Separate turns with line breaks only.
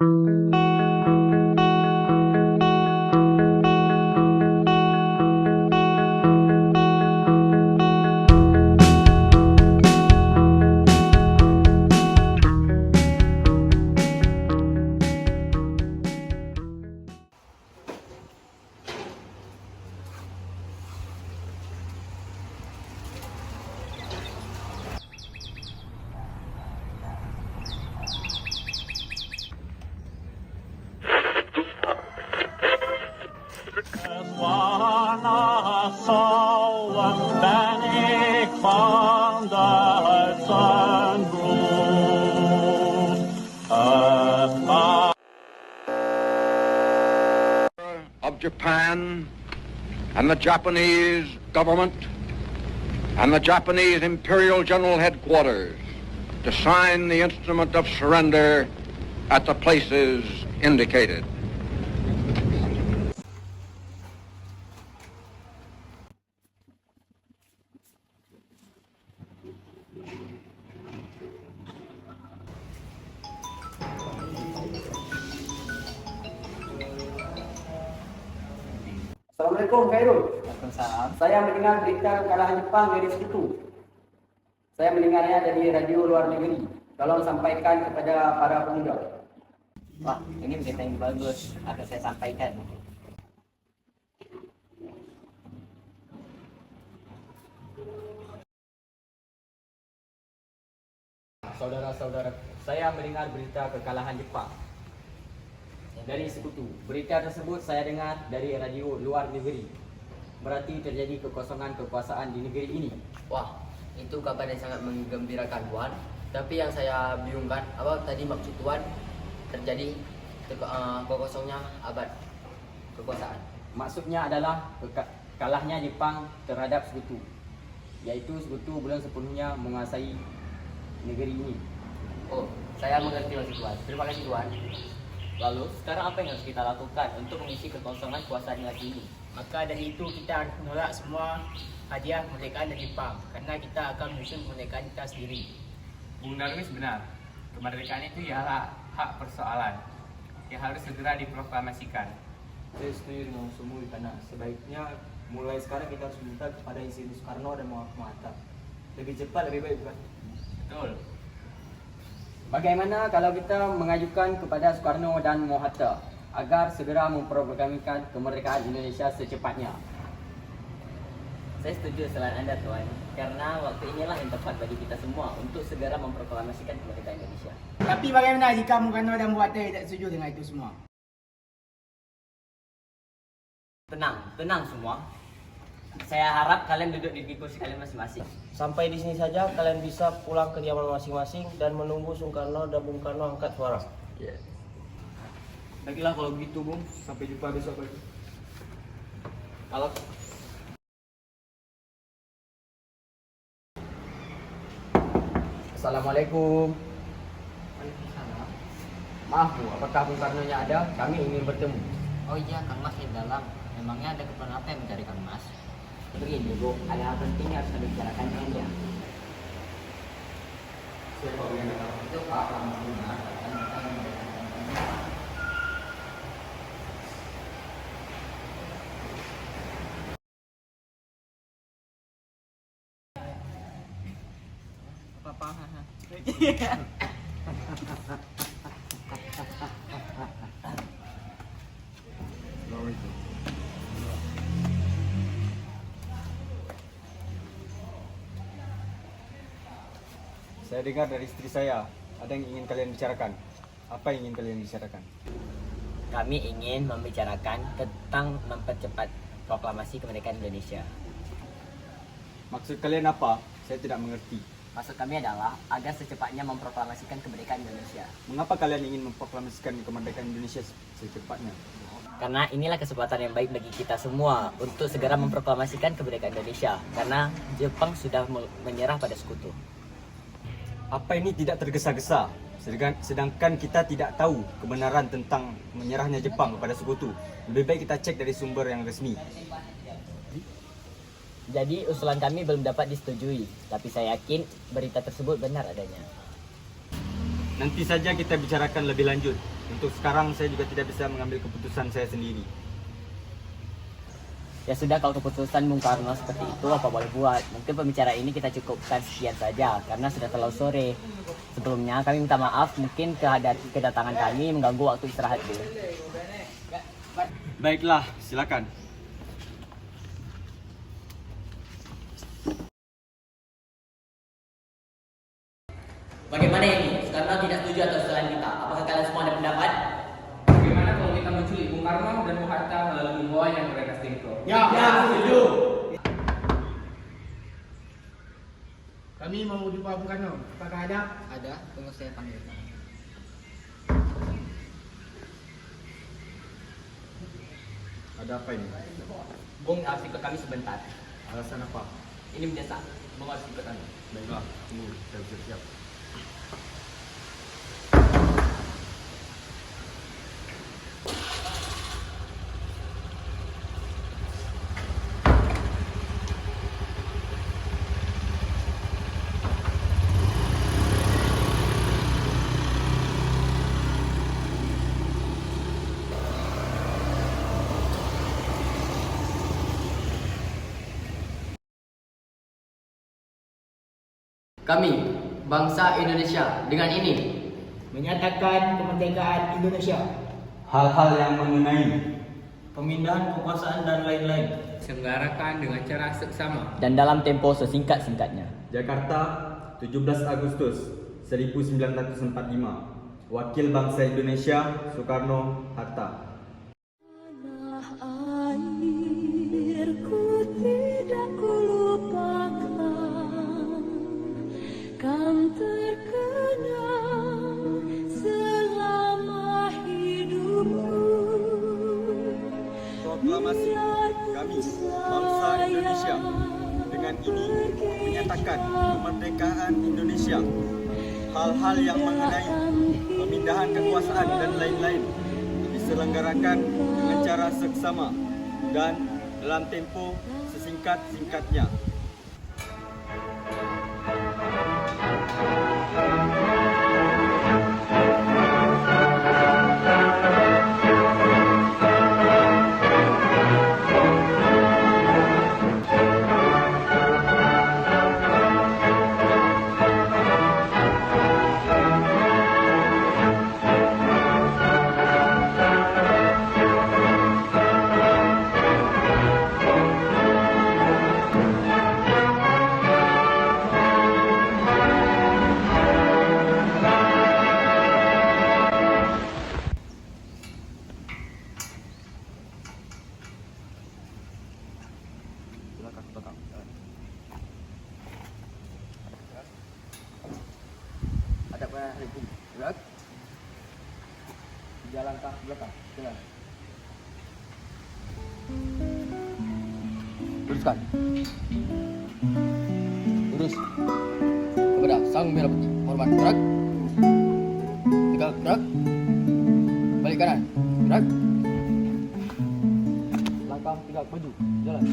Of Japan and the Japanese government and the Japanese Imperial General Headquarters to sign the instrument of surrender at the places indicated.
Assalamualaikum Khairul.
Waalaikumsalam.
Saya mendengar berita kekalahan Jepang dari Sekutu. Saya mendengarnya dari radio luar negeri. Tolong sampaikan kepada para pemuda.
Wah, ini berita yang bagus. Akan saya sampaikan.
Saudara-saudara, saya mendengar berita kekalahan Jepang dari Sekutu. Berita tersebut saya dengar dari radio luar negeri. Berarti terjadi kekosongan kekuasaan di negeri ini.
Wah, itu kabar yang sangat menggembirakan Tuan. Tapi yang saya bingungkan, apa tadi maksud Tuan terjadi kekosongannya abad kekuasaan?
Maksudnya adalah kalahnya Jepang terhadap Sekutu, yaitu Sekutu belum sepenuhnya menguasai negeri ini.
Oh, saya mengerti maksud Tuan. Terima kasih Tuan.
Lalu, sekarang apa yang harus kita lakukan untuk mengisi kekosongan kekuasaan negeri ini?
Maka dari itu kita harus menolak semua hadiah kemerdekaan dari Jepang karena kita akan menyusun kemerdekaan kita sendiri.
Bung Darwis benar, kemerdekaan itu ialah hak persoalan yang harus segera diproklamasikan.
Saya setuju dengan semua karena sebaiknya mulai sekarang kita harus minta kepada Insinyur Soekarno dan Muhammad Hatta. Lebih cepat lebih baik, bukan?
Betul.
Bagaimana kalau kita mengajukan kepada Soekarno dan Mohatta agar segera memproklamasikan kemerdekaan Indonesia secepatnya?
Saya setuju selain Anda, Tuan. Karena waktu inilah yang tepat bagi kita semua untuk segera memproklamasikan kemerdekaan Indonesia.
Tapi bagaimana jika Soekarno dan Buatnya tidak setuju dengan itu semua?
Tenang semua. Saya harap kalian duduk di kursi kalian masing-masing.
Sampai di sini saja kalian bisa pulang ke kediaman masing-masing dan menunggu Soekarno dan Bung Karno angkat suara.
Baiklah kalau begitu, Bung. Sampai jumpa besok pagi. Kalau Assalamualaikum.
Waalaikumsalam.
Maaf Bu, apakah Bung Karno-nya ada? Kami ingin bertemu.
Oh iya, Kang Mas di dalam. Memangnya ada keperluan apa yang mencari Kang Mas?
Begini, Bu, ada hal penting yang harus kami bicarakan dengan dia.
Itu Pak Ramahuna.
Saya dengar dari istri saya, ada yang ingin kalian bicarakan. Apa yang ingin kalian bicarakan?
Kami ingin membicarakan tentang mempercepat proklamasi kemerdekaan Indonesia.
Maksud kalian apa? Saya tidak mengerti.
Maksud kami adalah agar secepatnya memproklamasikan kemerdekaan Indonesia.
Mengapa kalian ingin memproklamasikan kemerdekaan Indonesia secepatnya?
Karena inilah kesempatan yang baik bagi kita semua untuk segera memproklamasikan kemerdekaan Indonesia. Karena Jepang sudah menyerah pada Sekutu.
Apa ini tidak tergesa-gesa? Sedangkan kita tidak tahu kebenaran tentang menyerahnya Jepang kepada Sekutu. Lebih baik kita cek dari sumber yang resmi.
Jadi usulan kami belum dapat disetujui, tapi saya yakin berita tersebut benar adanya.
Nanti saja kita bicarakan lebih lanjut. Untuk sekarang saya juga tidak bisa mengambil keputusan saya sendiri.
Ya sudah, kalau keputusan Bung Karno seperti itu, apa boleh buat. Mungkin pembicaraan ini kita cukupkan sekian saja karena sudah terlalu sore. Sebelumnya kami minta maaf, mungkin kedatangan kami mengganggu waktu istirahat dulu.
Baiklah, silakan.
Bagaimana ini? Soekarno tidak setuju atas usulan kita. Apakah kalian semua ada pendapat?
Bagaimana kalau kita menculik Bung Karno dan Bung Hatta lalu membawanya ke Rengas Dengklok?
Ya, setuju. Kami mau jumpa Bung Karno. Apakah ada?
Ada, tunggu saya panggil.
Ada apa ini?
Bung harus ikut kami sebentar.
Alasan apa?
Ini mendesak. Bung harus ikut kami.
Baiklah, tunggu, saya siap-siap.
Kami, bangsa Indonesia, dengan ini
Menyatakan kemerdekaan Indonesia.
Hal-hal yang mengenai pemindahan kekuasaan dan lain-lain.
Selenggarakan dengan cara seksama.
Dan dalam tempo sesingkat-singkatnya.
Jakarta, 17 Agustus 1945. Wakil bangsa Indonesia, Soekarno Hatta.
Airku tidak kulupakan, kan terkenang selama hidupku.
Proklamasi kami, bangsa Indonesia, dengan ini menyatakan kemerdekaan Indonesia. Hal-hal yang mengenai pemindahan kekuasaan dan lain-lain diselenggarakan dengan cara seksama dan dalam tempo sesingkat-singkatnya.
Hadapkan hukum. Gerak. Jalan ke belakang. Jalan. Luruskan. Lurus. Kepada sang merah putih. Hormat. Gerak. Tegak. Gerak. Balik kanan. Gerak. Langkah tegak maju. Jalan.